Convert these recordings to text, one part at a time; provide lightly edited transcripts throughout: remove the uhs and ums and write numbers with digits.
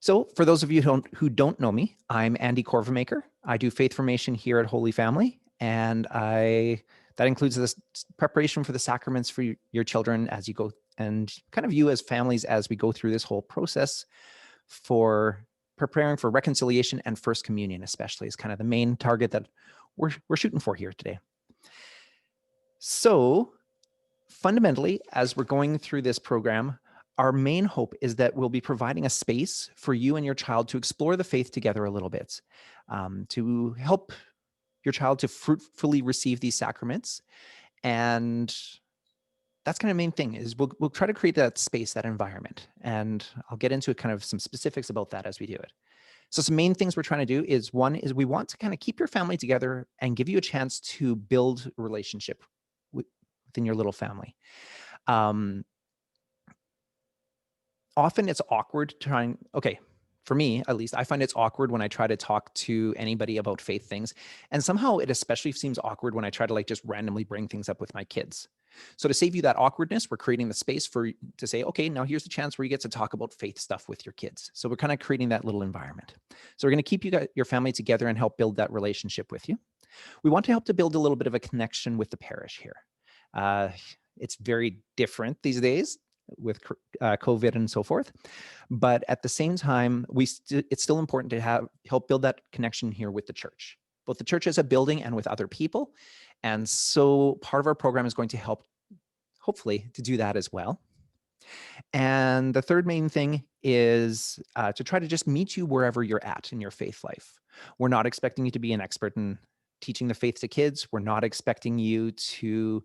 So for those of you who don't know me, I'm Andy Corvamaker. I do faith formation here at Holy Family, and that includes this preparation for the sacraments for your children as you go, and kind of you as families as we go through this whole process for preparing for reconciliation and First Communion, especially, is kind of the main target that we're shooting for here today. So fundamentally, as we're going through this program, our main hope is that we'll be providing a space for you and your child to explore the faith together a little bit, to help your child to fruitfully receive these sacraments. And that's kind of the main thing is we'll try to create that space, that environment. And I'll get into kind of some specifics about that as we do it. So some main things we're trying to do is, one is we want to kind of keep your family together and give you a chance to build a relationship within your little family. Often it's awkward trying, for me at least, I find it's awkward when I try to talk to anybody about faith things. And somehow it especially seems awkward when I try to like just randomly bring things up with my kids. So to save you that awkwardness, we're creating the space to say, okay, now here's the chance where you get to talk about faith stuff with your kids. So we're kind of creating that little environment. So we're going to keep your family together and help build that relationship with you. We want to help to build a little bit of a connection with the parish here. It's very different these days with COVID and so forth. But at the same time, it's still important to help build that connection here with the church, both the church as a building and with other people. And so part of our program is going to help, hopefully, to do that as well. And the third main thing is to try to just meet you wherever you're at in your faith life. We're not expecting you to be an expert in teaching the faith to kids. We're not expecting you to,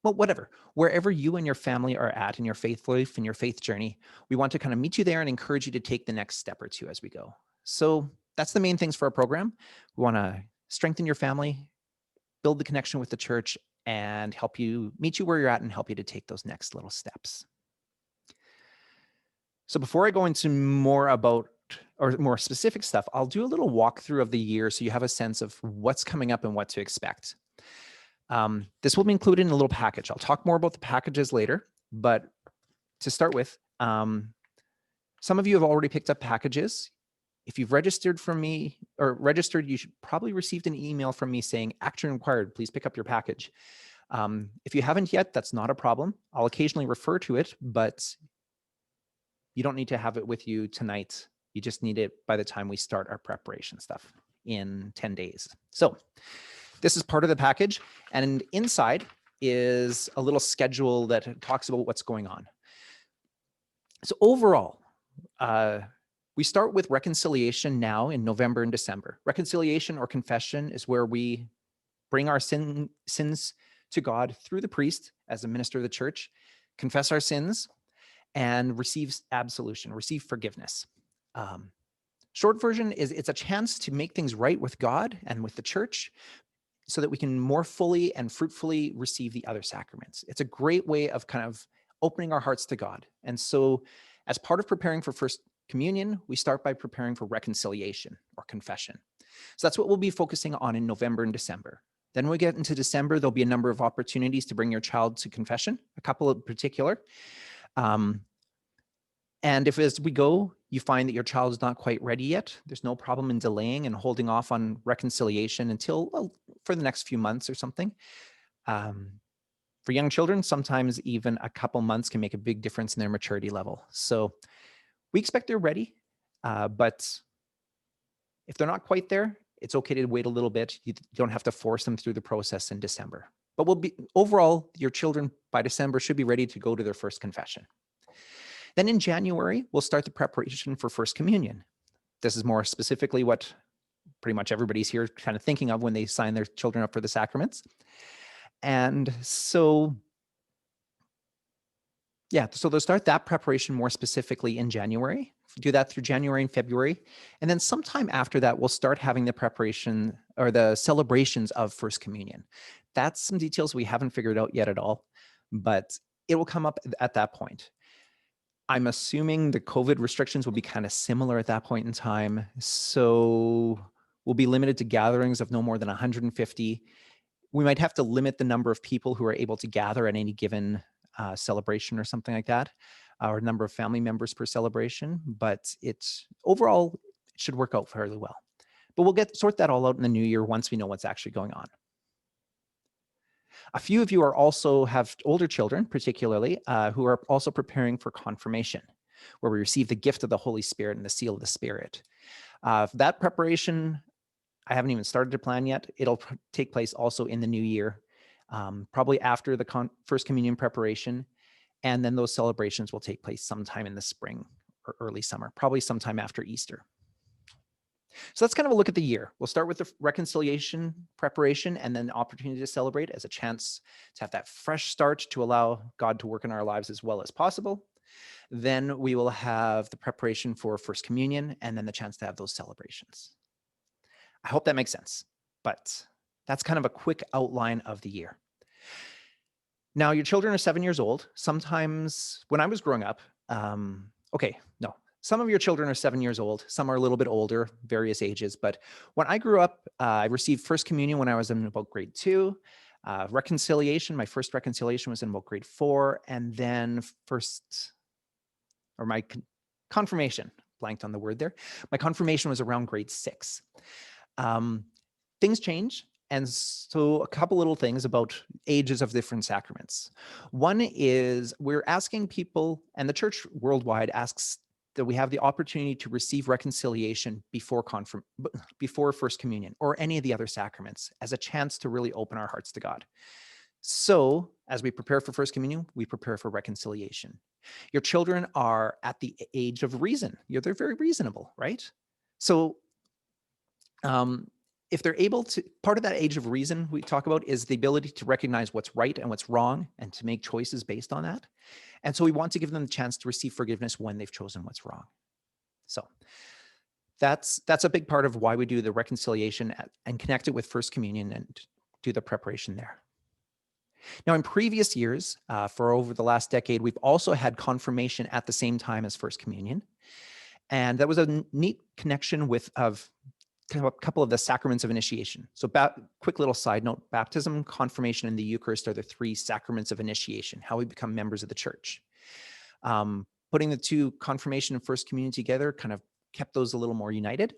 well, whatever, wherever you and your family are at in your faith life and your faith journey, we want to kind of meet you there and encourage you to take the next step or two as we go. So that's the main things for our program. We want to strengthen your family, build the connection with the church, and help you meet you where you're at and help you to take those next little steps. So before I go into more specific stuff, I'll do a little walkthrough of the year so you have a sense of what's coming up and what to expect. This will be included in a little package. I'll talk more about the packages later, but to start with, some of you have already picked up packages. If you've registered from me or registered, you should probably received an email from me saying action required, please pick up your package. If you haven't yet, that's not a problem. I'll occasionally refer to it, but you don't need to have it with you tonight. You just need it by the time we start our preparation stuff in 10 days. So this is part of the package, and inside is a little schedule that talks about what's going on. So overall, we start with reconciliation now in November and December. Reconciliation or confession is where we bring our sins to God through the priest as a minister of the church, confess our sins, and receive absolution, receive forgiveness. Short version is it's a chance to make things right with God and with the church, so that we can more fully and fruitfully receive the other sacraments. It's a great way of kind of opening our hearts to God. And so as part of preparing for First Communion, we start by preparing for reconciliation or confession. So that's what we'll be focusing on in November and December. Then when we get into December, there'll be a number of opportunities to bring your child to confession, a couple in particular. And if as we go, you find that your child is not quite ready yet, there's no problem in delaying and holding off on reconciliation until, well, for the next few months or something. For young children, sometimes even a couple months can make a big difference in their maturity level. So we expect they're ready, but if they're not quite there, it's okay to wait a little bit. You don't have to force them through the process in December. But overall, your children by December should be ready to go to their first confession. Then in January, we'll start the preparation for First Communion. This is more specifically what pretty much everybody's here kind of thinking of when they sign their children up for the sacraments. And so, yeah, so they'll start that preparation more specifically in January, do that through January and February. And then sometime after that, we'll start having the preparation or the celebrations of First Communion. That's some details we haven't figured out yet at all, but it will come up at that point. I'm assuming the COVID restrictions will be kind of similar at that point in time. So we'll be limited to gatherings of no more than 150. We might have to limit the number of people who are able to gather at any given celebration or something like that. or number of family members per celebration, but overall, it should work out fairly well. But we'll sort that all out in the new year once we know what's actually going on. A few of you are also have older children, particularly, who are also preparing for confirmation, where we receive the gift of the Holy Spirit and the seal of the Spirit. That preparation, I haven't even started to plan yet. It'll take place also in the new year, probably after the First Communion preparation. And then those celebrations will take place sometime in the spring or early summer, probably sometime after Easter. So that's kind of a look at the year. We'll start with the reconciliation preparation and then the opportunity to celebrate as a chance to have that fresh start to allow God to work in our lives as well as possible. Then we will have the preparation for First Communion and then the chance to have those celebrations. I hope that makes sense, but that's kind of a quick outline of the year. Now, your children are 7 years old. Sometimes when I was growing up, some of your children are 7 years old. Some are a little bit older, various ages. But when I grew up, I received First Communion when I was in about grade 2. Reconciliation, my first reconciliation was in about grade 4. And then my confirmation, blanked on the word there. My confirmation was around grade 6. Things change. And so a couple little things about ages of different sacraments. One is we're asking people, and the church worldwide asks that we have the opportunity to receive reconciliation before First Communion or any of the other sacraments as a chance to really open our hearts to God. So as we prepare for First Communion, we prepare for reconciliation. Your children are at the age of reason. They're very reasonable, right? So if they're able to, part of that age of reason we talk about is the ability to recognize what's right and what's wrong and to make choices based on that. And so we want to give them the chance to receive forgiveness when they've chosen what's wrong. So that's a big part of why we do the reconciliation and connect it with First Communion and do the preparation there. Now, in previous years, for over the last decade, we've also had confirmation at the same time as First Communion. And that was a neat connection of kind of a couple of the sacraments of initiation. So quick little side note, baptism, confirmation, and the Eucharist are the 3 sacraments of initiation, how we become members of the church. Putting the 2, confirmation and First Communion together, kind of kept those a little more united.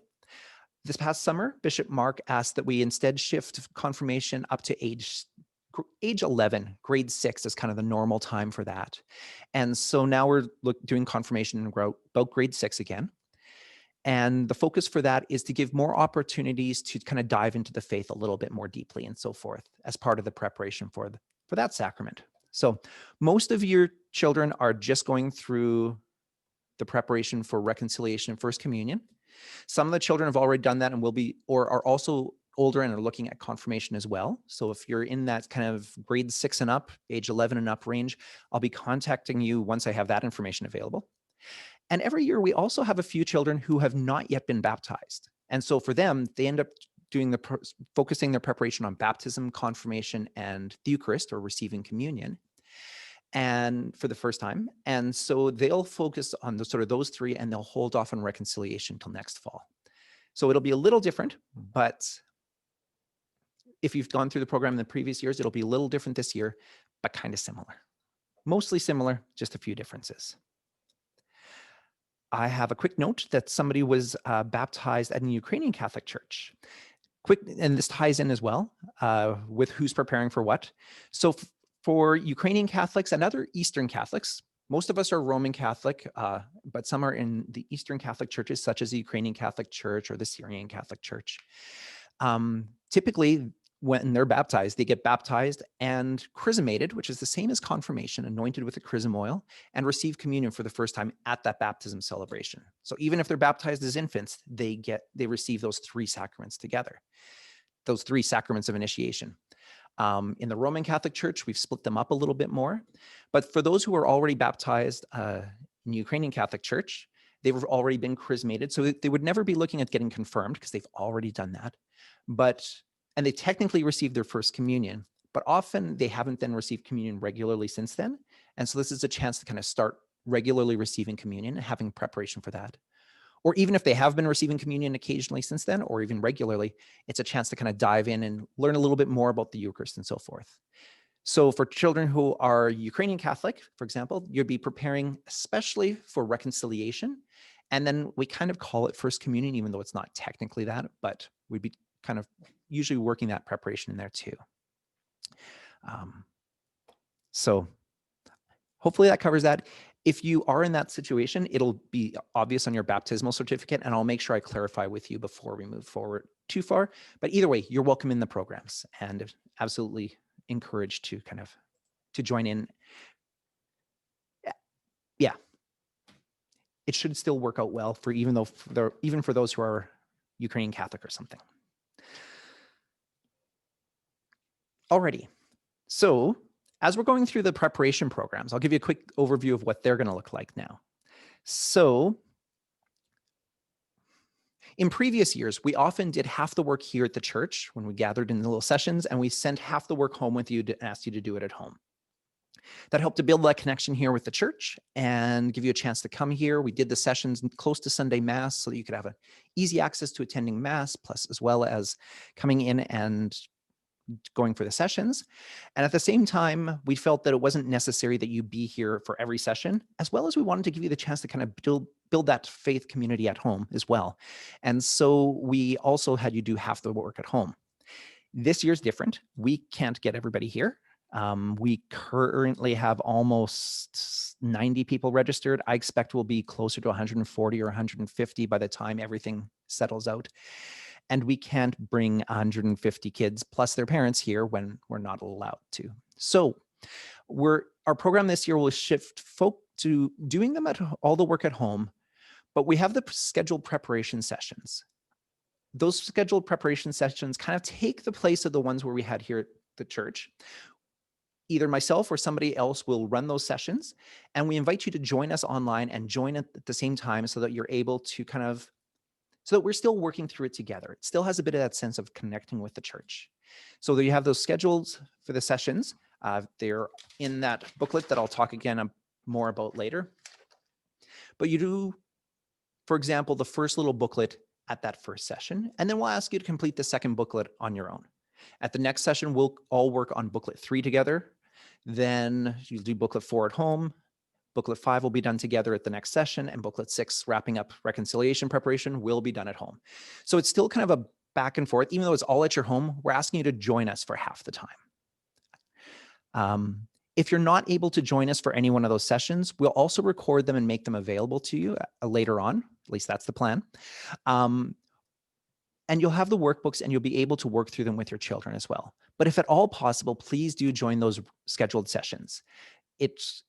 This past summer, Bishop Mark asked that we instead shift confirmation up to age 11, grade 6 is kind of the normal time for that. And so now we're doing confirmation in about grade 6 again. And the focus for that is to give more opportunities to kind of dive into the faith a little bit more deeply and so forth as part of the preparation for that sacrament. So most of your children are just going through the preparation for reconciliation and First Communion. Some of the children have already done that and are also older and are looking at confirmation as well. So if you're in that kind of grade 6 and up, age 11 and up range, I'll be contacting you once I have that information available. And every year, we also have a few children who have not yet been baptized. And so for them, they end up focusing their preparation on baptism, confirmation, and the Eucharist, or receiving communion, and for the first time. And so they'll focus on those 3, and they'll hold off on reconciliation till next fall. So it'll be a little different, but if you've gone through the program in the previous years, it'll be a little different this year, but kind of similar. Mostly similar, just a few differences. I have a quick note that somebody was baptized at a Ukrainian Catholic church. And this ties in as well with who's preparing for what. So for Ukrainian Catholics and other Eastern Catholics, most of us are Roman Catholic, but some are in the Eastern Catholic churches, such as the Ukrainian Catholic Church or the Syrian Catholic Church. Typically, when they're baptized, they get baptized and chrismated, which is the same as confirmation, anointed with the chrism oil, and receive communion for the first time at that baptism celebration. So even if they're baptized as infants, they receive those 3 sacraments together, those 3 sacraments of initiation. In the Roman Catholic Church, we've split them up a little bit more. But for those who are already baptized in the Ukrainian Catholic Church, they've already been chrismated. So they would never be looking at getting confirmed because they've already done that. And they technically received their First Communion, but often they haven't then received communion regularly since then. And so this is a chance to kind of start regularly receiving communion and having preparation for that. Or even if they have been receiving communion occasionally since then, or even regularly, it's a chance to kind of dive in and learn a little bit more about the Eucharist and so forth. So for children who are Ukrainian Catholic, for example, you'd be preparing especially for reconciliation. And then we kind of call it First Communion, even though it's not technically that, but we'd be kind of usually working that preparation in there too. So hopefully that covers that. If you are in that situation, it'll be obvious on your baptismal certificate, and I'll make sure I clarify with you before we move forward too far. But either way, you're welcome in the programs and absolutely encouraged to to join in. Yeah, it should still work out well for even for those who are Ukrainian Catholic or something. Alrighty, so as we're going through the preparation programs, I'll give you a quick overview of what they're going to look like now. So in previous years, we often did half the work here at the church when we gathered in the little sessions, and we sent half the work home with you to ask you to do it at home. That helped to build that connection here with the church and give you a chance to come here. We did the sessions close to Sunday Mass so that you could have easy access to attending Mass, plus as well as coming in and going for the sessions. And at the same time, we felt that it wasn't necessary that you be here for every session, as well as we wanted to give you the chance to kind of build that faith community at home as well. And so we also had you do half the work at home. This year's different. We can't get everybody here. We currently have almost 90 people registered. I expect we'll be closer to 140 or 150 by the time everything settles out. And we can't bring 150 kids plus their parents here when we're not allowed to. So our program this year will shift folk to doing them all the work at home, but we have the scheduled preparation sessions. Those scheduled preparation sessions kind of take the place of the ones where we had here at the church. Either myself or somebody else will run those sessions, and we invite you to join us online and join at the same time so that you're able to so that we're still working through it together. It still has a bit of that sense of connecting with the church. So that you have those schedules for the sessions. They're in that booklet that I'll talk again more about later. But you do, for example, the first little booklet at that first session, and then we'll ask you to complete the second booklet on your own. At the next session, we'll all work on booklet 3 together. Then you'll do booklet 4 at home. Booklet 5 will be done together at the next session, and booklet 6, wrapping up reconciliation preparation, will be done at home. So it's still kind of a back and forth. Even though it's all at your home, we're asking you to join us for half the time. If you're not able to join us for any one of those sessions, we'll also record them and make them available to you later on. At least that's the plan. And you'll have the workbooks and you'll be able to work through them with your children as well. But if at all possible, please do join those scheduled sessions. It's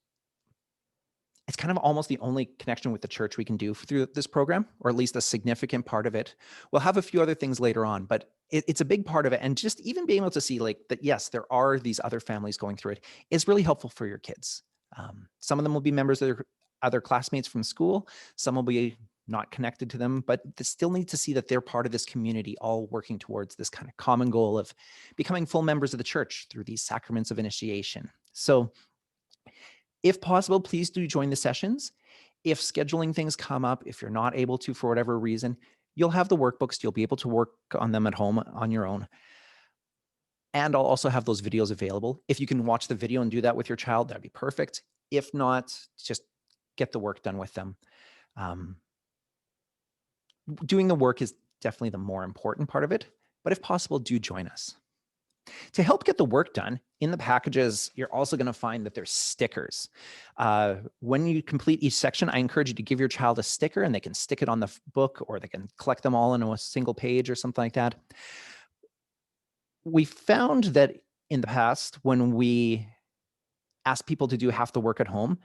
kind of almost the only connection with the church we can do through this program, or at least a significant part of it. We'll have a few other things later on, but it's a big part of it. And just even being able to see that, yes, there are these other families going through it is really helpful for your kids. Some of them will be members of their other classmates from school. Some will be not connected to them, but they still need to see that they're part of this community, all working towards this kind of common goal of becoming full members of the church through these sacraments of initiation. So if possible, please do join the sessions. If scheduling things come up, if you're not able to for whatever reason, you'll have the workbooks. You'll be able to work on them at home on your own. And I'll also have those videos available. If you can watch the video and do that with your child, that'd be perfect. If not, just get the work done with them. Doing the work is definitely the more important part of it, but if possible, do join us. To help get the work done, in the packages, you're also going to find that there's stickers. When you complete each section, I encourage you to give your child a sticker, and they can stick it on the book, or they can collect them all into a single page or something like that. We found that in the past, when we asked people to do half the work at home,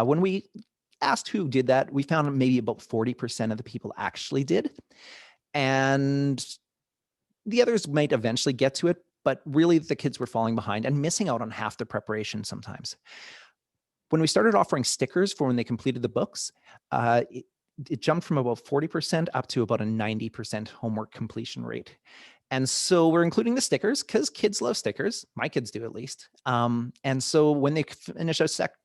when we asked who did that, we found maybe about 40% of the people actually did. And the others might eventually get to it, but really the kids were falling behind and missing out on half the preparation sometimes. When we started offering stickers for when they completed the books, it jumped from about 40% up to about a 90% homework completion rate. And so we're including the stickers because kids love stickers. My kids do, at least. And so when they finish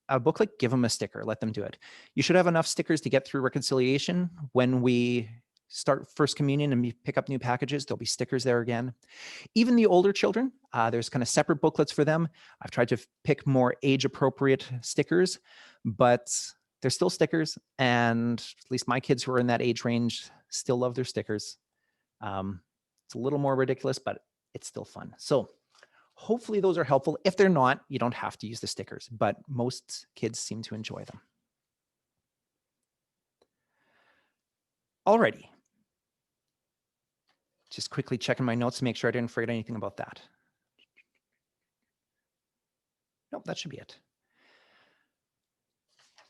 a booklet, give them a sticker, let them do it. You should have enough stickers to get through reconciliation when we start First Communion and pick up new packages, there'll be stickers there again. Even the older children, there's kind of separate booklets for them. I've tried to pick more age-appropriate stickers, but they're still stickers, and at least my kids who are in that age range still love their stickers. It's a little more ridiculous, but it's still fun. So hopefully those are helpful. If they're not, you don't have to use the stickers, but most kids seem to enjoy them. Alrighty. Just quickly checking my notes to make sure I didn't forget anything about that. Nope, that should be it.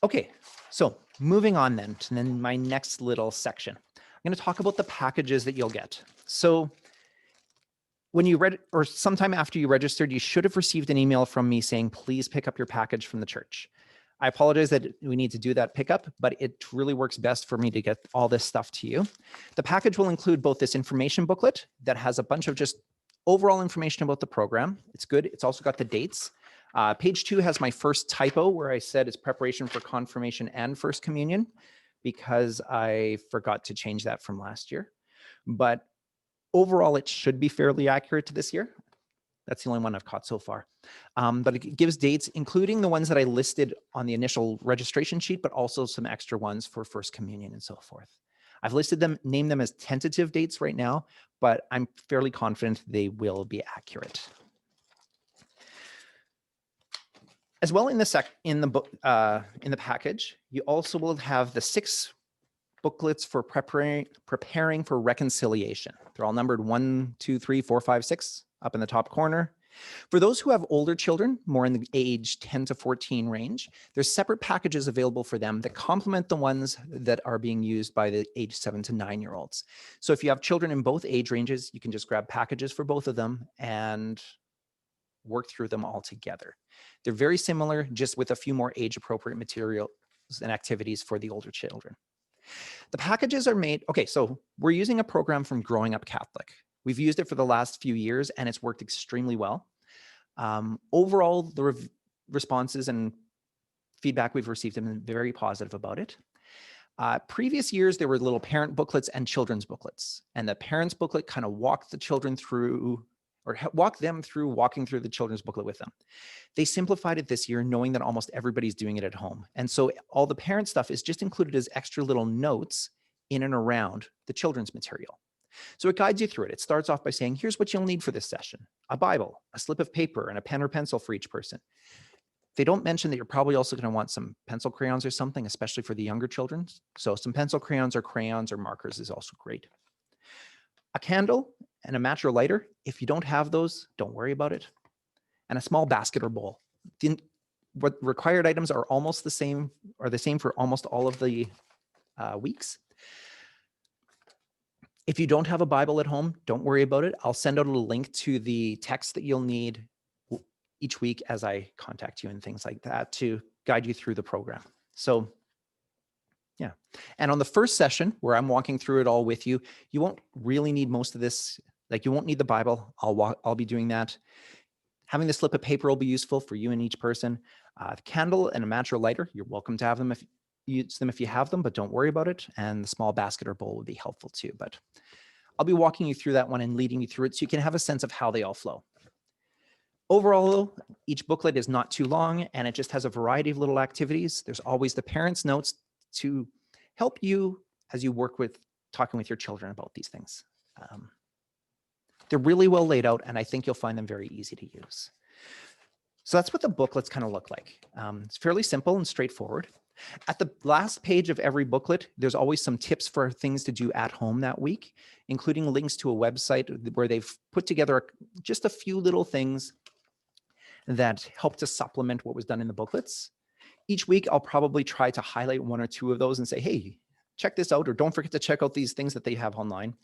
Okay, so moving on then to my next little section. I'm going to talk about the packages that you'll get. So when you read, or sometime after you registered, you should have received an email from me saying, please pick up your package from the church. I apologize that we need to do that pickup, but it really works best for me to get all this stuff to you. The package will include both this information booklet that has a bunch of just overall information about the program. It's good. It's also got the dates. Page 2 has my first typo where I said it's preparation for confirmation and First Communion because I forgot to change that from last year. But overall, it should be fairly accurate to this year. That's the only one I've caught so far. But it gives dates, including the ones that I listed on the initial registration sheet, but also some extra ones for First Communion and so forth. I've listed them, named them as tentative dates right now, but I'm fairly confident they will be accurate. As well in the package, you also will have the 6 booklets for preparing for reconciliation. They're all numbered 1, 2, 3, 4, 5, 6 up in the top corner. For those who have older children, more in the age 10 to 14 range, there's separate packages available for them that complement the ones that are being used by the age 7 to 9-year-olds. So if you have children in both age ranges, you can just grab packages for both of them and work through them all together. They're very similar, just with a few more age-appropriate materials and activities for the older children. The packages are made, okay, so we're using a program from Growing Up Catholic. We've used it for the last few years and it's worked extremely well. Overall, the responses and feedback we've received have been very positive about it. Previous years, there were little parent booklets and children's booklets, and the parents booklet kind of walked the children through or walk them through walking through the children's booklet with them. They simplified it this year, knowing that almost everybody's doing it at home. And so all the parent stuff is just included as extra little notes in and around the children's material. So it guides you through it. It starts off by saying, here's what you'll need for this session: a Bible, a slip of paper, and a pen or pencil for each person. They don't mention that you're probably also going to want some pencil crayons or something, especially for the younger children. So some pencil crayons or markers is also great. A candle and a match or lighter. If you don't have those, don't worry about it. And a small basket or bowl. What required items are almost the same, or the same for almost all of the weeks. If you don't have a Bible at home, don't worry about it. I'll send out a link to the text that you'll need each week as I contact you and things like that to guide you through the program. So yeah. And on the first session where I'm walking through it all with you, you won't really need most of this. Like you won't need the Bible. I'll be doing that. Having the slip of paper will be useful for you and each person. The candle and a match or lighter, you're welcome to have them if you use them if you have them, but don't worry about it. And the small basket or bowl would be helpful too. But I'll be walking you through that one and leading you through it so you can have a sense of how they all flow. Overall, each booklet is not too long and it just has a variety of little activities. There's always the parents' notes to help you as you work with talking with your children about these things. They're really well laid out and I think you'll find them very easy to use. So that's what the booklets kind of look like. It's fairly simple and straightforward. At the last page of every booklet, there's always some tips for things to do at home that week, including links to a website where they've put together just a few little things that help to supplement what was done in the booklets. Each week, I'll probably try to highlight 1 or 2 of those and say, hey, check this out, or don't forget to check out these things that they have online.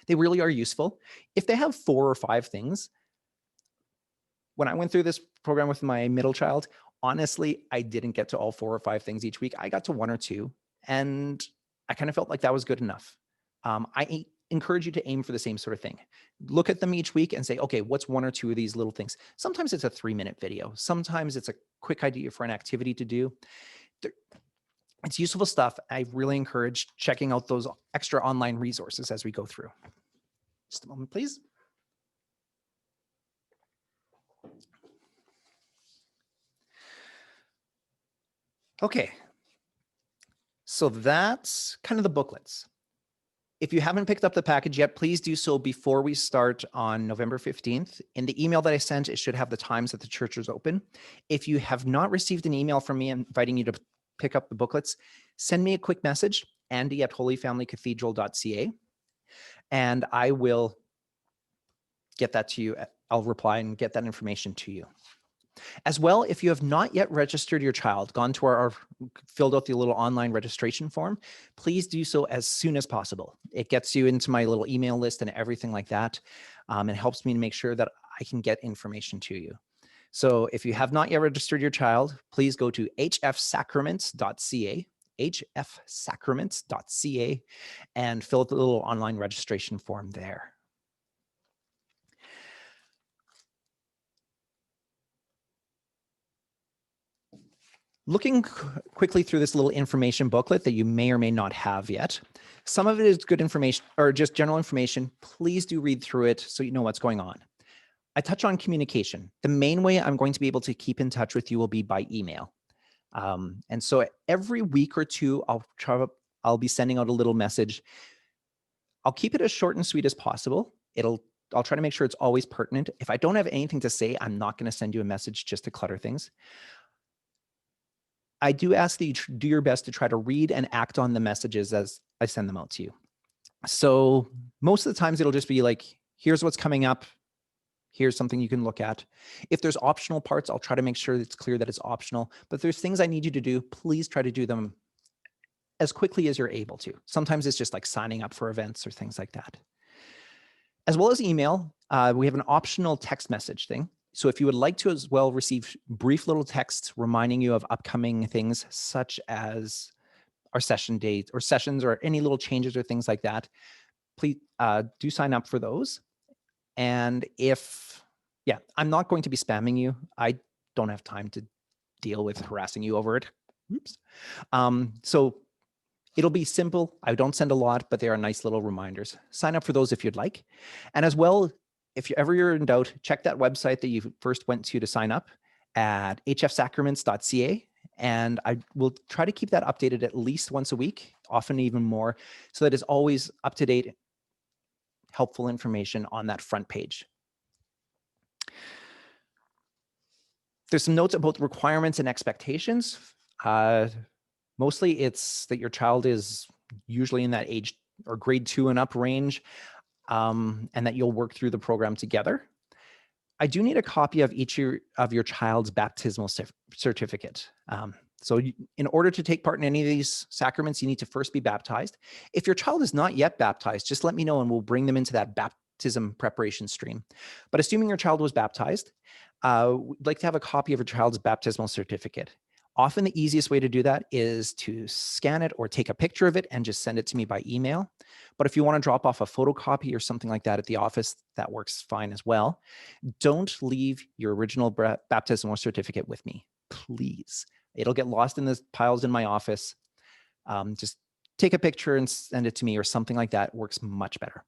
They really are useful. If they have 4 or 5 things, when I went through this program with my middle child, honestly, I didn't get to all 4 or 5 things each week. I got to 1 or 2, and I kind of felt like that was good enough. I encourage you to aim for the same sort of thing. Look at them each week and say, okay, what's 1 or 2 of these little things? Sometimes it's a 3-minute video. Sometimes it's a quick idea for an activity to do. It's useful stuff. I really encourage checking out those extra online resources as we go through. Just a moment, please. Okay, so that's kind of the booklets. If you haven't picked up the package yet, please do so before we start on November 15th. In the email that I sent, it should have the times that the church is open. If you have not received an email from me inviting you to pick up the booklets, send me a quick message, andy@holyfamilycathedral.ca, and I will get that to you. I'll reply and get that information to you. As well, if you have not yet registered your child, gone to our filled out the little online registration form, please do so as soon as possible. It gets you into my little email list and everything like that. It helps me to make sure that I can get information to you. So if you have not yet registered your child, please go to hfsacraments.ca, hfsacraments.ca, and fill out the little online registration form there. Looking quickly through this little information booklet that you may or may not have yet, some of it is good information or just general information. Please do read through it so you know what's going on. I touch on communication. The main way I'm going to be able to keep in touch with you will be by email. And so every week or two, I'll be sending out a little message. I'll keep it as short and sweet as possible. I'll try to make sure it's always pertinent. If I don't have anything to say, I'm not going to send you a message just to clutter things. I do ask that you do your best to try to read and act on the messages as I send them out to you. So most of the times it'll just be like, here's what's coming up. Here's something you can look at. If there's optional parts, I'll try to make sure it's clear that it's optional. But if there's things I need you to do, please try to do them as quickly as you're able to. Sometimes it's just like signing up for events or things like that. As well as email, we have an optional text message thing. So if you would like to as well receive brief little texts reminding you of upcoming things such as our session date or sessions or any little changes or things like that, please do sign up for those. And I'm not going to be spamming you. I don't have time to deal with harassing you over it. Oops. So it'll be simple. I don't send a lot, but they are nice little reminders. Sign up for those if you'd like. And as well, if you're in doubt, check that website that you first went to sign up at hfsacraments.ca. And I will try to keep that updated at least once a week, often even more, so that it's always up to date, helpful information on that front page. There's some notes about requirements and expectations. Mostly it's that your child is usually in that age or grade 2 and up range, and that you'll work through the program together. I do need a copy of each of your child's baptismal certificate. So in order to take part in any of these sacraments, you need to first be baptized. If your child is not yet baptized, just let me know and we'll bring them into that baptism preparation stream. But assuming your child was baptized, we'd like to have a copy of your child's baptismal certificate. Often the easiest way to do that is to scan it or take a picture of it and just send it to me by email. But if you want to drop off a photocopy or something like that at the office, that works fine as well. Don't leave your original baptismal certificate with me, please. It'll get lost in the piles in my office. Just take a picture and send it to me or something like that. Works much better.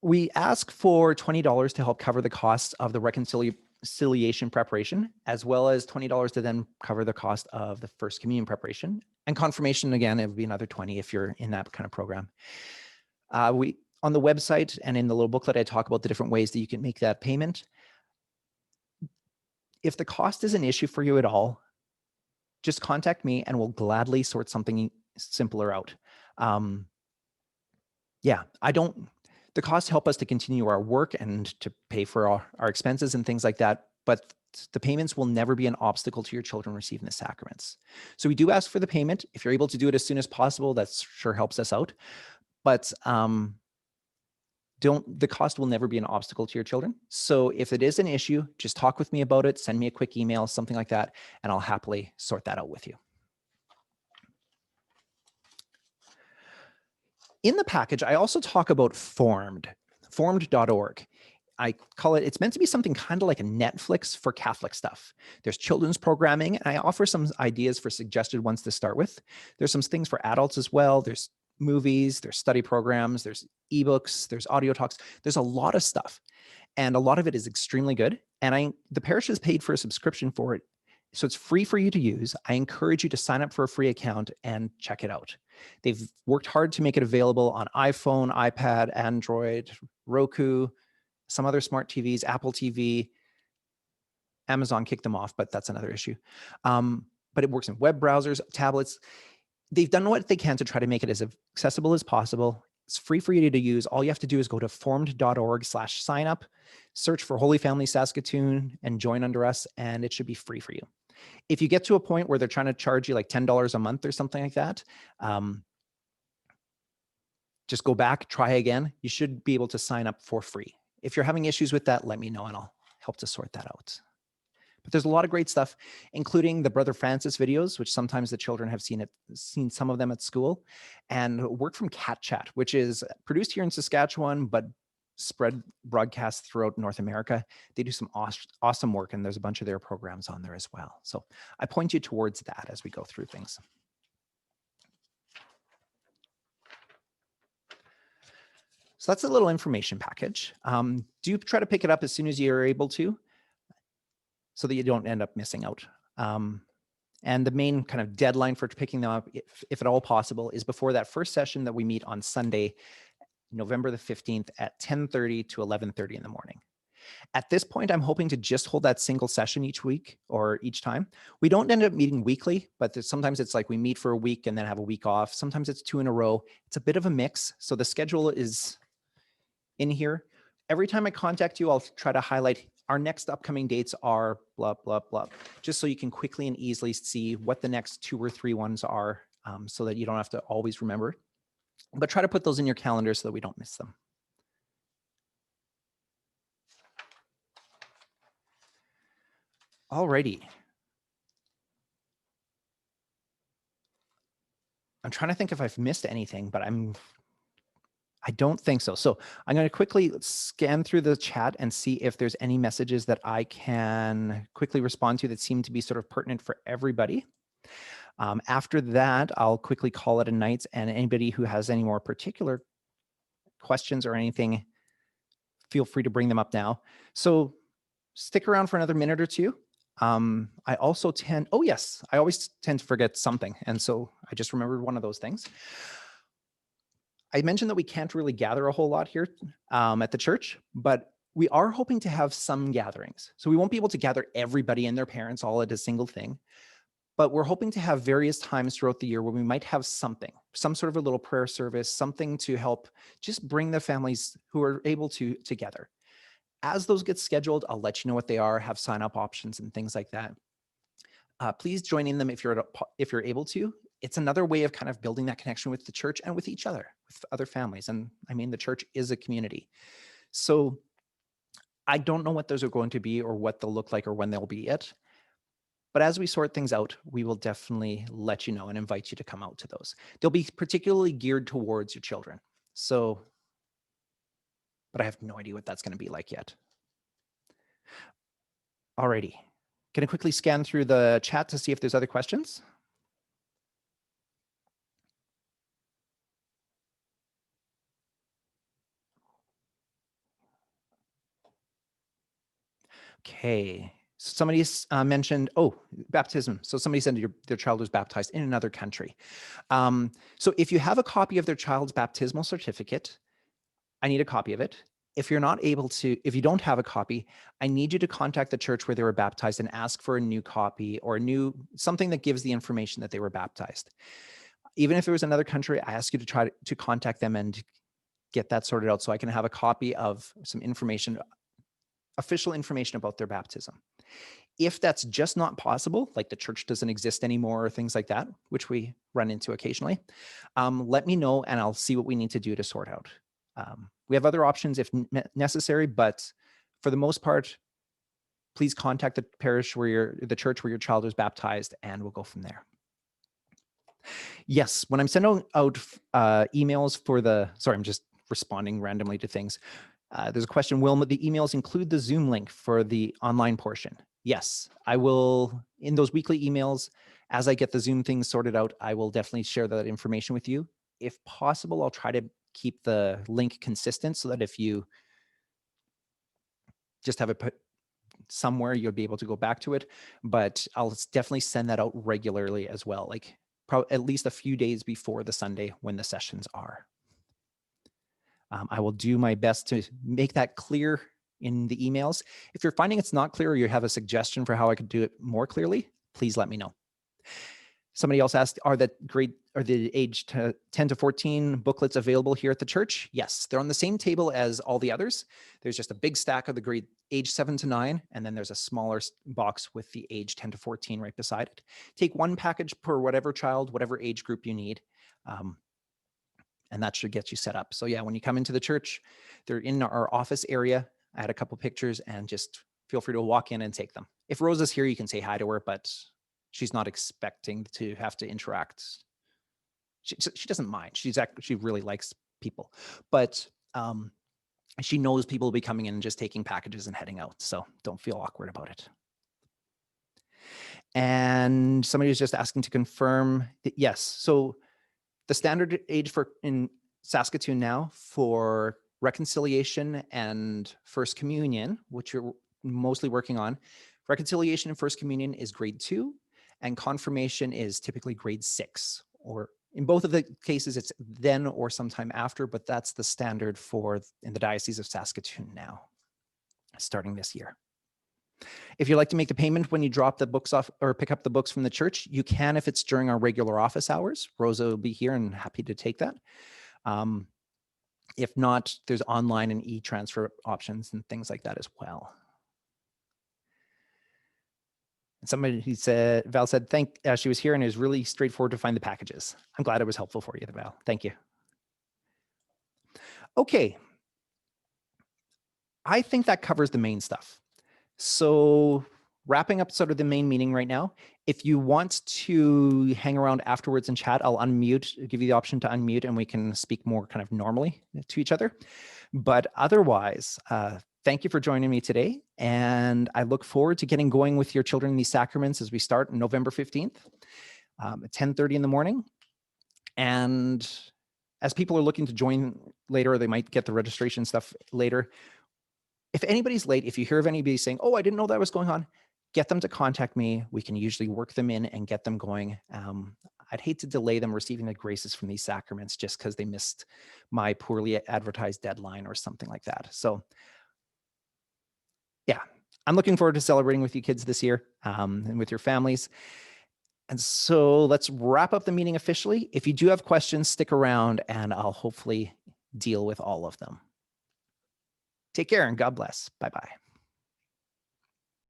We ask for $20 to help cover the costs of the reconciliation preparation, as well as $20 to then cover the cost of the First Communion preparation. And confirmation, again, it would be another $20 if you're in that kind of program. On the website and in the little booklet, I talk about the different ways that you can make that payment. If the cost is an issue for you at all, just contact me and we'll gladly sort something simpler out. The costs help us to continue our work and to pay for our expenses and things like that, but the payments will never be an obstacle to your children receiving the sacraments. So we do ask for the payment. If you're able to do it as soon as possible, that sure helps us out. But the cost will never be an obstacle to your children. So if it is an issue, just talk with me about it, send me a quick email, something like that, and I'll happily sort that out with you. In the package, I also talk about Formed.org. I call it, it's meant to be something kind of like a Netflix for Catholic stuff. There's children's programming, and I offer some ideas for suggested ones to start with. There's some things for adults as well. There's movies, there's study programs, there's ebooks, there's audio talks. There's a lot of stuff, and a lot of it is extremely good. And the parish has paid for a subscription for it, so it's free for you to use. I encourage you to sign up for a free account and check it out. They've worked hard to make it available on iPhone, iPad, Android, Roku, some other smart TVs, Apple TV. Amazon kicked them off, but that's another issue. But it works in web browsers, tablets. They've done what they can to try to make it as accessible as possible. It's free for you to use. All you have to do is go to formed.org/sign up, search for Holy Family Saskatoon, and join under us, and it should be free for you. If you get to a point where they're trying to charge you like $10 a month or something like that, just go back, try again. You should be able to sign up for free. If you're having issues with that, let me know and I'll help to sort that out. But there's a lot of great stuff, including the Brother Francis videos, which sometimes the children have seen some of them at school, and work from Cat Chat, which is produced here in Saskatchewan, but spread broadcast throughout North America. They do some awesome work, and there's a bunch of their programs on there as well. So I point you towards that as we go through things. So that's a little information package. Do try to pick it up as soon as you're able to, so that you don't end up missing out. And the main kind of deadline for picking them up, if at all possible, is before that first session that we meet on Sunday, November the 15th at 10:30 to 11:30 in the morning. At this point, I'm hoping to just hold that single session each week or each time. We don't end up meeting weekly, but sometimes it's like we meet for a week and then have a week off. Sometimes it's 2 in a row. It's a bit of a mix. So the schedule is in here. Every time I contact you, I'll try to highlight our next upcoming dates are blah, blah, blah, just so you can quickly and easily see what the next 2 or 3 ones are, so that you don't have to always remember. But try to put those in your calendar so that we don't miss them. Alrighty. I'm trying to think if I've missed anything, but I don't think so. So I'm going to quickly scan through the chat and see if there's any messages that I can quickly respond to that seem to be sort of pertinent for everybody. After that, I'll quickly call it a night, and anybody who has any more particular questions or anything, feel free to bring them up now. So stick around for another minute or two. I also I always tend to forget something. And so I just remembered one of those things. I mentioned that we can't really gather a whole lot here at the church, but we are hoping to have some gatherings. So we won't be able to gather everybody and their parents all at a single thing, but we're hoping to have various times throughout the year where we might have something, some sort of a little prayer service, something to help just bring the families who are able to together. As those get scheduled, I'll let you know what they are, have sign-up options and things like that. Please join in them if you're able to. It's another way of kind of building that connection with the church and with each other, with other families. And I mean, the church is a community. So I don't know what those are going to be or what they'll look like or when they'll be yet. But as we sort things out, we will definitely let you know and invite you to come out to those. They'll be particularly geared towards your children. So, but I have no idea what that's going to be like yet. Alrighty. Going to quickly scan through the chat to see if there's other questions. Okay, somebody's mentioned, baptism. So somebody said their child was baptized in another country. So if you have a copy of their child's baptismal certificate, I need a copy of it. If you don't have a copy, I need you to contact the church where they were baptized and ask for a new copy or something that gives the information that they were baptized. Even if it was another country, I ask you to try to contact them and get that sorted out so I can have a copy of some information, official information about their baptism. If that's just not possible, like the church doesn't exist anymore or things like that, which we run into occasionally, let me know and I'll see what we need to do to sort out. We have other options if necessary, but for the most part, please contact the parish the church where your child was baptized, and we'll go from there. Yes, when I'm sending out emails I'm just responding randomly to things. There's a question, will the emails include the Zoom link for the online portion? Yes, I will. In those weekly emails, as I get the Zoom things sorted out, I will definitely share that information with you. If possible, I'll try to keep the link consistent so that if you just have it put somewhere, you'll be able to go back to it. But I'll definitely send that out regularly as well, like at least a few days before the Sunday when the sessions are. I will do my best to make that clear in the emails. If you're finding it's not clear or you have a suggestion for how I could do it more clearly, please let me know. Somebody else asked, are the age 10 to 14 booklets available here at the church? Yes, they're on the same table as all the others. There's just a big stack of the grade age 7 to 9, and then there's a smaller box with the age 10 to 14 right beside it. Take one package per whatever child, whatever age group you need. And that should get you set up. So yeah, when you come into the church, they're in our office area. I had a couple pictures, and just feel free to walk in and take them. If Rosa's here, you can say hi to her, but she's not expecting to have to interact. She doesn't mind. She really likes people, but she knows people will be coming in and just taking packages and heading out. So don't feel awkward about it. And somebody was just asking to confirm that yes. So the standard age in Saskatoon now for reconciliation and First Communion, which you're mostly working on, reconciliation and First Communion is grade 2, and confirmation is typically grade 6, or in both of the cases, it's then or sometime after, but that's the standard in the Diocese of Saskatoon now, starting this year. If you'd like to make the payment when you drop the books off or pick up the books from the church, you can if it's during our regular office hours. Rosa will be here and happy to take that. If not, there's online and e-transfer options and things like that as well. And somebody Val said, she was here and it was really straightforward to find the packages. I'm glad it was helpful for you, Val. Thank you. Okay. I think that covers the main stuff. So wrapping up sort of the main meeting right now, if you want to hang around afterwards and chat, I'll give you the option to unmute and we can speak more kind of normally to each other. But otherwise, thank you for joining me today. And I look forward to getting going with your children in these sacraments as we start on November 15th at 10:30 in the morning. And as people are looking to join later, or they might get the registration stuff later, if anybody's late, if you hear of anybody saying, oh, I didn't know that was going on, get them to contact me. We can usually work them in and get them going. I'd hate to delay them receiving the graces from these sacraments just because they missed my poorly advertised deadline or something like that. So yeah, I'm looking forward to celebrating with you kids this year and with your families. And so let's wrap up the meeting officially. If you do have questions, stick around and I'll hopefully deal with all of them. Take care and God bless. Bye-bye.